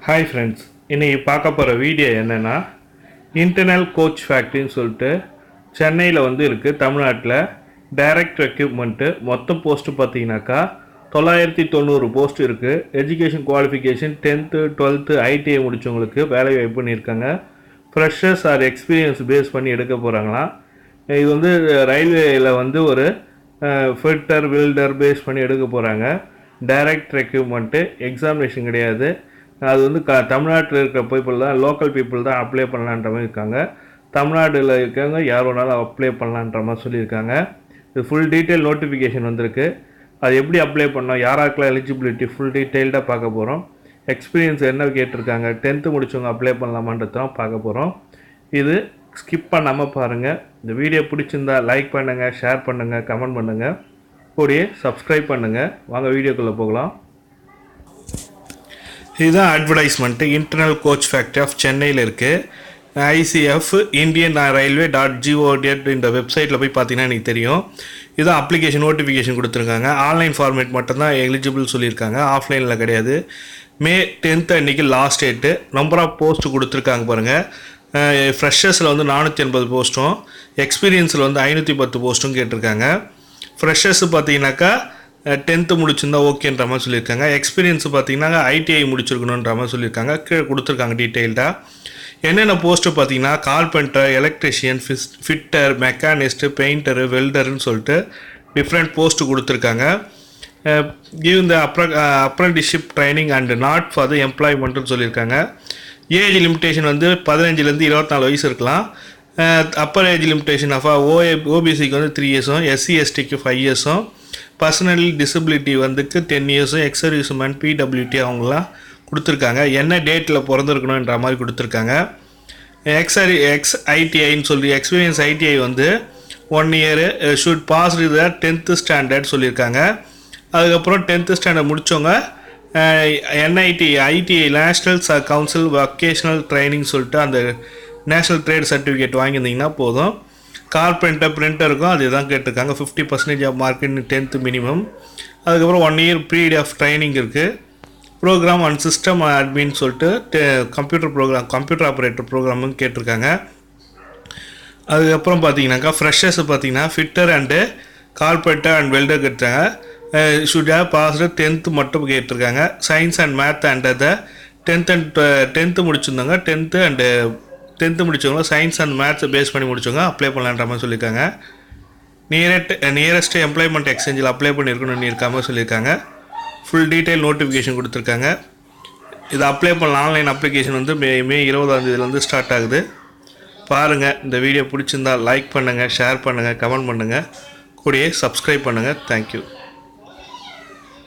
Hi friends, இன்னைக்கு பார்க்க போகிற வீடியோ என்னென்னா இன்டர்னல் கோச் ஃபேக்ட்ரின்னு சொல்லிட்டு சென்னையில் இருக்குது தமிழ்நாட்டில் டைரக்ட் ரெக்ரூட்மெண்ட்டு மொத்த போஸ்ட்டு பார்த்தீங்கன்னாக்கா 990 போஸ்ட் இருக்குது. Education qualification 10th 12th ITI முடித்தவங்களுக்கு வேலை வாய்ப்பு பண்ணியிருக்காங்க. ஃப்ரெஷர்ஸ் ஆர் எக்ஸ்பீரியன்ஸ் பேஸ் பண்ணி எடுக்க போகிறாங்களாம். இது ரயில்வேயில் ஒரு ஃபிட்டர் வெல்டர் பேஸ் பண்ணி எடுக்க போகிறாங்க. டைரக்ட் ரெக்ரூட்மெண்ட்டு, எக்ஸாமினேஷன் கிடையாது. அது தமிழ்நாட்டில் இருக்கிற பீப்புள் தான், லோக்கல் பீப்புள் தான் அப்ளை பண்ணலான்ற மாதிரி இருக்காங்க. தமிழ்நாட்டில் இருக்கவங்க யார் வேணாலும் அப்ளை பண்ணலான்ற மாதிரி சொல்லியிருக்காங்க. இது ஃபுல் டீட்டெயில் நோட்டிஃபிகேஷன் வந்திருக்கு. அது எப்படி அப்ளை பண்ணோம், யாராருக்கெல்லாம் எலிஜிபிலிட்டி, ஃபுல் டீட்டெயில்டாக பார்க்க போகிறோம். எக்ஸ்பீரியன்ஸ் என்ன கேட்டிருக்காங்க, 10th முடிச்சவங்க அப்ளை பண்ணலாமான்றதான் பார்க்க போகிறோம். இது ஸ்கிப் பண்ணாமல் பாருங்கள். இந்த வீடியோ பிடிச்சிருந்தா லைக் பண்ணுங்கள், ஷேர் பண்ணுங்கள், கமெண்ட் பண்ணுங்கள், கூடயே சப்ஸ்கிரைப் பண்ணுங்கள். வாங்க வீடியோக்குள்ளே போகலாம். இதுதான் advertisement. Internal coach factory of சென்னையில் இருக்குது. ICF இந்தியன் ரயில்வே .gov இந்த வெப்சைட்டில் போய் பார்த்தீங்கன்னா எனக்கு தெரியும். இதுதான் அப்ளிகேஷன் நோட்டிஃபிகேஷன் கொடுத்துருக்காங்க. ஆன்லைன் ஃபார்மேட் மட்டும்தான் எலிஜிபிள் சொல்லியிருக்காங்க, ஆஃப்லைனில் கிடையாது. May 10th அன்றைக்கி last date. Number of post கொடுத்துருக்காங்க பாருங்கள். ஃப்ரெஷர்ஸில் 480 போஸ்ட்டும், எக்ஸ்பீரியன்ஸில் 510 போஸ்ட்டும் கேட்டிருக்காங்க. ஃப்ரெஷர்ஸு பார்த்தீங்கன்னாக்கா 10th முடிச்சிருந்தா ஓகேன்ற மாதிரி சொல்லியிருக்காங்க. எக்ஸ்பீரியன்ஸ் பார்த்தீங்கன்னா ITI முடிச்சிருக்கணுன்ற மாதிரி சொல்லியிருக்காங்க. கீழே கொடுத்துருக்காங்க டீட்டெயில்டாக. என்னென்ன போஸ்ட்டு பார்த்தீங்கன்னா carpenter, electrician, fitter, machinist, painter, வெல்டர்னு சொல்லிட்டு டிஃப்ரெண்ட் போஸ்ட்டு கொடுத்துருக்காங்க. கிவ் இந்த apprenticeship training and not for the எம்ப்ளாய்மெண்ட்டுன்னு சொல்லியிருக்காங்க. ஏஜ் லிமிட்டேஷன் 15லேருந்து 24 வயசு இருக்கலாம். அப்பர் ஏஜ் லிமிட்டேஷன் ஆஃப் OBCக்கு 3 இயர்ஸும், SC STக்கு 5 இயர்ஸும், பர்சனல் டிசபிலிட்டி 10 இயர்ஸும், எக்ஸர்வீஸ் மேன் PWT அவங்களாம் கொடுத்துருக்காங்க. என்ன டேட்டில் பிறந்திருக்கணுன்ற மாதிரி கொடுத்துருக்காங்க. ITIன்னு சொல்லி experience ITI 1 year should pass the 10th standard சொல்லியிருக்காங்க. அதுக்கப்புறம் 10th ஸ்டாண்டர்ட் முடித்தவங்க ITI national council vocational training சொல்லிட்டு அந்த நேஷ்னல் ட்ரேட் சர்டிஃபிகேட் வாங்கியிருந்தீங்கன்னா போதும். கார்பெண்டர், பிரிண்டருக்கும் அதே தான் கேட்டிருக்காங்க. 50% ஆஃப் மார்க் 10th மினிமம். அதுக்கப்புறம் 1 இயர் பீரியட் ஆஃப் ட்ரைனிங் இருக்குது. ப்ரோக்ராம் அண்ட் சிஸ்டம் அட்மின் சொல்லிட்டு கம்ப்யூட்டர் ஆப்ரேட்டர் ப்ரோக்ராமுன்னு கேட்டிருக்காங்க. அதுக்கப்புறம் பார்த்தீங்கன்னாக்கா ஃப்ரெஷர்ஸ் பார்த்தீங்கன்னா fitter and carpenter and welder கேட்டாங்க. ஷுட் ஹேவ் பாஸ்டு 10th மட்டும் கேட்டிருக்காங்க. Science and math and the 10th முடிச்சிருந்தாங்க. 10th முடிச்சவங்க சயின்ஸ் அண்ட் மேத்ஸ் பேஸ் பண்ணி முடிச்சவங்க அப்ளை பண்ணலான்ற மாதிரி சொல்லியிருக்காங்க. நியரஸ்ட் எம்ப்ளாய்மெண்ட் எக்ஸ்சேஞ்சில் அப்ளை பண்ணியிருக்கணும்னு இருக்காமல் சொல்லியிருக்காங்க. ஃபுல் டீட்டெயில் நோட்டிஃபிகேஷன் கொடுத்துருக்காங்க. இது அப்ளை பண்ணலாம். ஆன்லைன் அப்ளிகேஷன் May 20 ஸ்டார்ட் ஆகுது. பாருங்கள். இந்த வீடியோ பிடிச்சிருந்தால் லைக் பண்ணுங்கள், ஷேர் பண்ணுங்கள், கமெண்ட் பண்ணுங்கள், கூடயே சப்ஸ்கிரைப் பண்ணுங்கள். தேங்க்யூ.